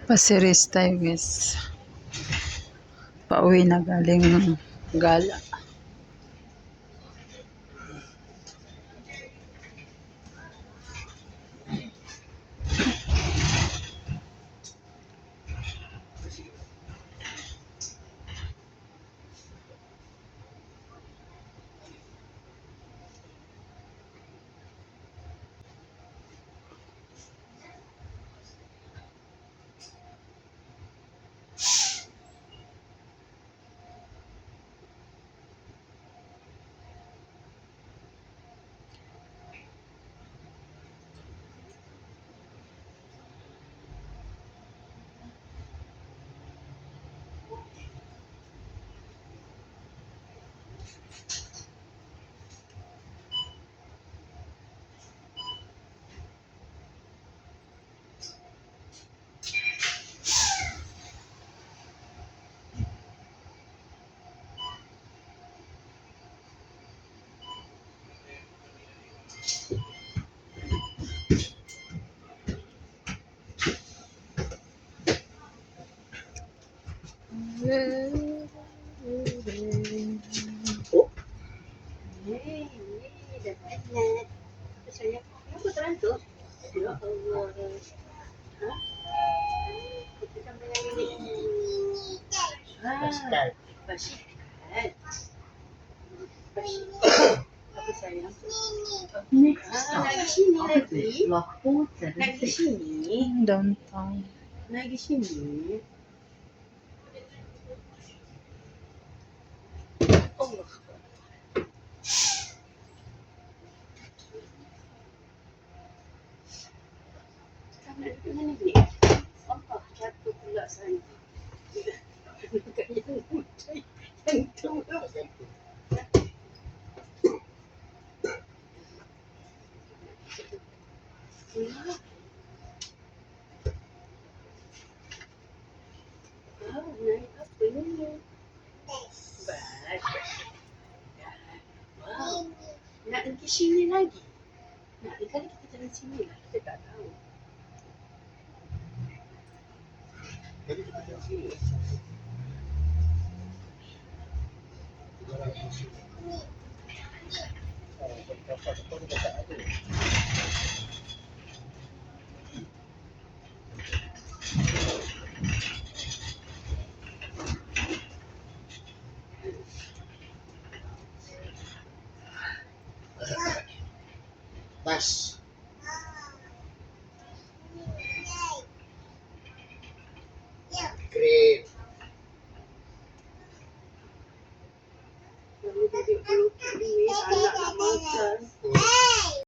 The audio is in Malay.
Pasir Ris tayo guys. Pauwi na galing gala. Dah penat. Saya kenapa terantuk? Ya Allah. Ha? Kita sampai lagi ni. Basikal. Basikal. Apa sayang? Lagi sini lagi. Lagi sini. Downtown. Lagi sini. Allah. Nak duduk mana ni? Allah, jatuh pula sana. Dekat yang putih. Yang tu. Naik apa ni? Bas. Wow. Nak pergi sini lagi? Nak kali kita jalan sini lah. Kita tak tahu. Jadi kita jalan sini. Jalan sini. Betul tak ada. Bas. Great. Kalau dia duduk ni, anak nak makan.